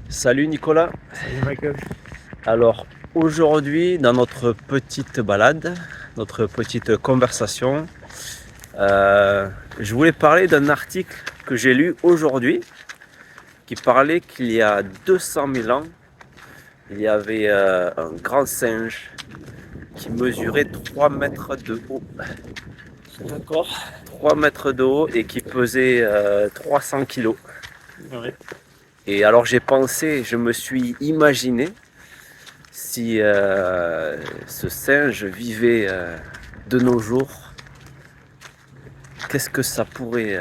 Salut Nicolas. Salut Michael. Alors aujourd'hui, dans notre petite balade, notre petite conversation, je voulais parler d'un article que j'ai lu aujourd'hui qui parlait qu'il y a 200 000 ans, il y avait un grand singe qui mesurait 3 mètres de haut. D'accord. 3 mètres de haut et qui pesait 300 kilos. Ouais. Et alors j'ai pensé, je me suis imaginé si ce singe vivait de nos jours, qu'est-ce que ça pourrait,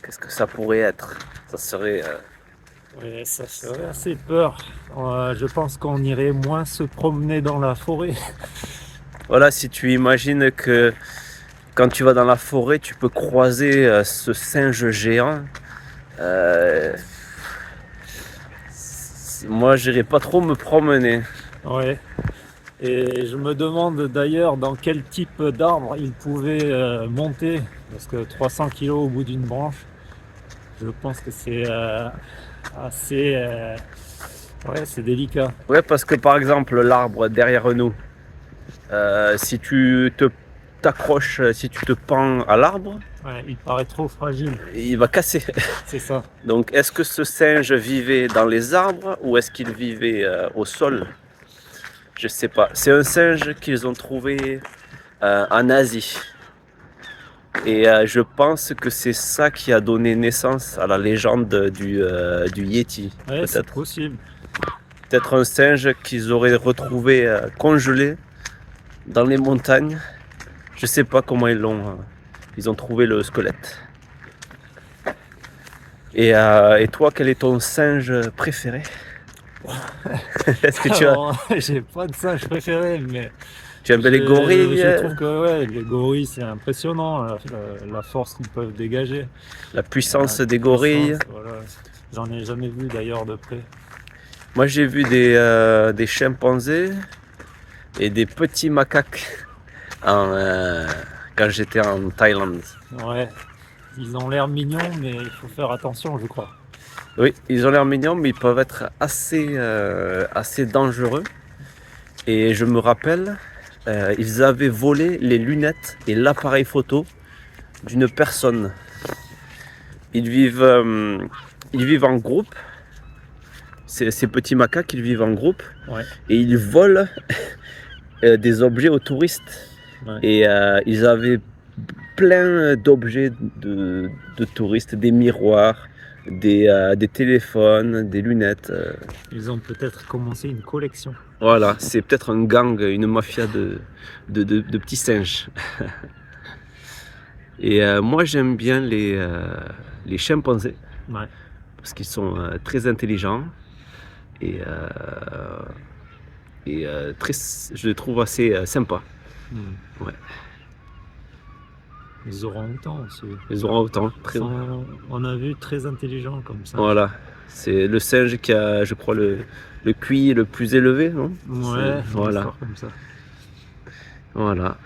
qu'est-ce que ça pourrait être? Ça serait, Ouais, ça ferait assez peur. Je pense qu'on irait moins se promener dans la forêt. voilà, si tu imagines que quand tu vas dans la forêt, tu peux croiser ce singe géant. euh, Moi, j'irais pas trop me promener. Ouais. Et je me demande d'ailleurs dans quel type d'arbre il pouvait monter. Parce que 300 kilos au bout d'une branche, je pense que c'est assez. Ouais, c'est délicat. Ouais, parce que par exemple, l'arbre derrière nous, si tu te t'accroches, si tu te pends à l'arbre, Ouais, il paraît trop fragile. il va casser. C'est ça. Donc, est-ce que ce singe vivait dans les arbres ou est-ce qu'il vivait au sol? Je sais pas. C'est un singe qu'ils ont trouvé en Asie. Et je pense que c'est ça qui a donné naissance à la légende du Yeti. Ouais, c'est Peut-être. possible. Peut-être un singe qu'ils auraient retrouvé congelé dans les montagnes. Je sais pas comment ils ont trouvé le squelette. Et toi, quel est ton singe préféré? Est-ce que Alors, j'ai pas de singe préféré, mais tu aimes bien les gorilles? je trouve que ouais, les gorilles, c'est impressionnant, la force qu'ils peuvent dégager, La la puissance des gorilles? puissance, voilà. J'en ai jamais vu d'ailleurs de près. Moi, j'ai vu des chimpanzés et des petits macaques quand j'étais en Thaïlande. Ouais, ils ont l'air mignons, mais il faut faire attention, je crois. Oui, ils ont l'air mignons, mais ils peuvent être assez dangereux. Et je me rappelle, ils avaient volé les lunettes et l'appareil photo d'une personne. Ils vivent, euh, ils vivent en groupe. Ces petits macaques, ils vivent en groupe Ouais, et ils volent des objets aux touristes. ouais. Et ils avaient plein d'objets de touristes, des miroirs, des téléphones, des lunettes. Ils ont peut-être commencé une collection. Voilà, c'est peut-être un gang, une mafia de petits singes. Et moi j'aime bien les chimpanzés Ouais. parce qu'ils sont très intelligents et, très, je les trouve assez sympas. Hmm. Ouais. Les orang-outans aussi. Ils auront autant. On a vu très intelligents comme ça. Voilà, c'est le singe qui a, je crois, le QI le plus élevé, non? Ouais, une Voilà, histoire comme ça. voilà.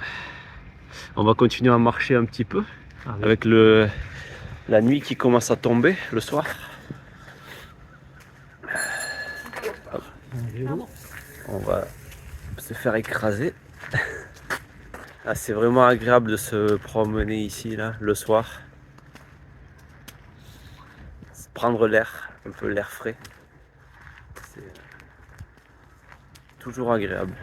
On va continuer à marcher un petit peu Ah oui. avec la nuit qui commence à tomber le soir. Un vélo. On va se faire écraser. Ah, c'est vraiment agréable de se promener ici, là, le soir. Prendre l'air, un peu l'air frais. C'est toujours agréable.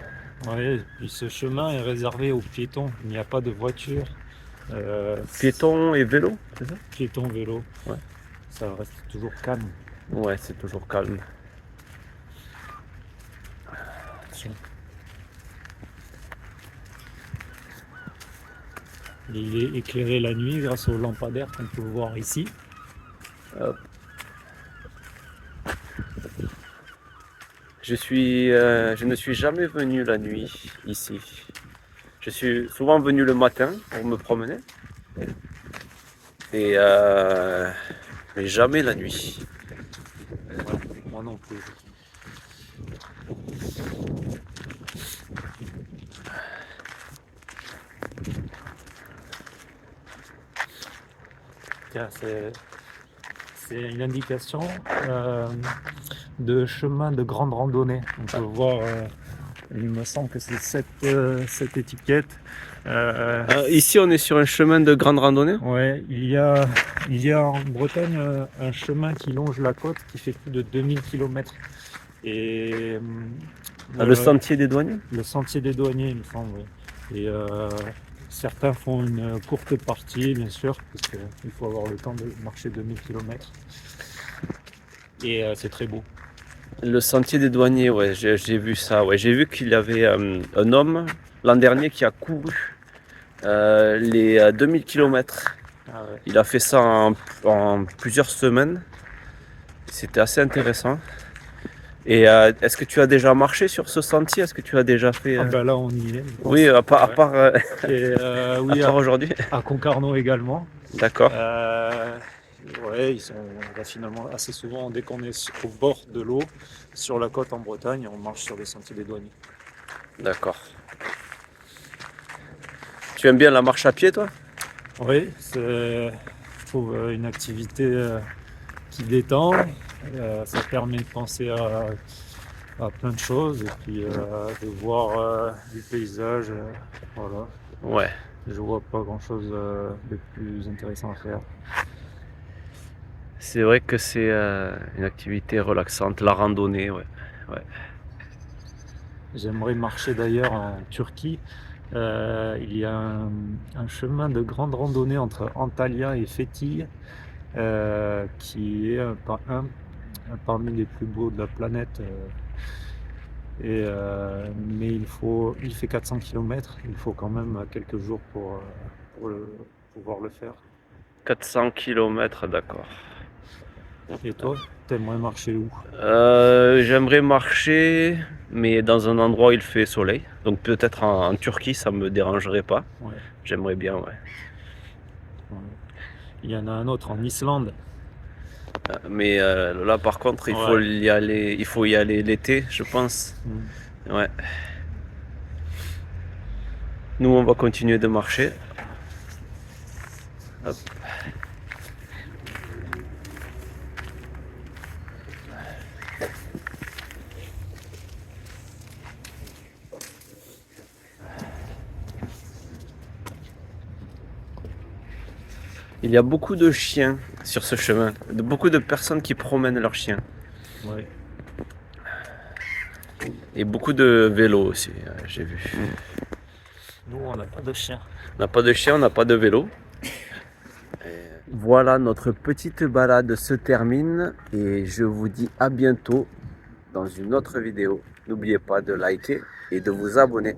Ouais, puis ce chemin est réservé aux piétons. Il n'y a pas de voiture. Piéton et vélo, c'est ça? Piétons, vélo. Ouais. Ça reste toujours calme. Ouais, c'est toujours calme. Attention. Et il est éclairé la nuit grâce aux lampadaires qu'on peut voir ici. Hop. Je ne suis jamais venu la nuit ici. Je suis souvent venu le matin pour me promener, et mais jamais la nuit. Moi non plus. Tiens, c'est une indication. de chemin de grande randonnée. On peut voir, il me semble que c'est cette étiquette. Ici, on est sur un chemin de grande randonnée. Ouais, il y a en Bretagne un chemin qui longe la côte qui fait plus de 2000 km. Et Le sentier des douaniers. le sentier des douaniers, il me semble. Oui. Et certains font une courte partie, bien sûr, parce qu'il faut avoir le temps de marcher 2000 km. Et c'est très beau. Le sentier des douaniers, ouais, j'ai vu ça. Ouais. J'ai vu qu'il y avait un homme l'an dernier qui a couru les 2000 km. Ah ouais. Il a fait ça en plusieurs semaines. C'était assez intéressant. Et est-ce que tu as déjà marché sur ce sentier? Est-ce que tu as déjà fait Ah bah là, on y est. Je pense. Oui, à part, Et, oui, à part aujourd'hui. à Concarneau également. D'accord. Ouais, on va finalement assez souvent, dès qu'on est au bord de l'eau, sur la côte en Bretagne, on marche sur les sentiers des douaniers. D'accord. Tu aimes bien la marche à pied, toi? Oui, je trouve une activité qui détend. Ça permet de penser à plein de choses et puis de voir du paysage. Voilà. Ouais. Je vois pas grand-chose de plus intéressant à faire. C'est vrai que c'est une activité relaxante, la randonnée, ouais. J'aimerais marcher d'ailleurs en Turquie. Il y a un chemin de grande randonnée entre Antalya et Fethiye qui est parmi les plus beaux de la planète. Mais il fait 400 km. Il faut quand même quelques jours pour pouvoir le faire. 400 km, d'accord. Et toi, t'aimerais marcher où? J'aimerais marcher, mais dans un endroit où il fait soleil. Donc peut-être en Turquie, ça me dérangerait pas. Ouais. J'aimerais bien, ouais. Ouais. Il y en a un autre en Islande. Mais là, par contre, il faut y aller l'été, je pense. Ouais. Nous, on va continuer de marcher. Hop. Il y a beaucoup de chiens sur ce chemin, beaucoup de personnes qui promènent leurs chiens. Ouais. Et beaucoup de vélos aussi, j'ai vu. Nous, on n'a pas de chien. On n'a pas de chien, on n'a pas de vélo. Voilà, notre petite balade se termine et je vous dis à bientôt dans une autre vidéo. N'oubliez pas de liker et de vous abonner.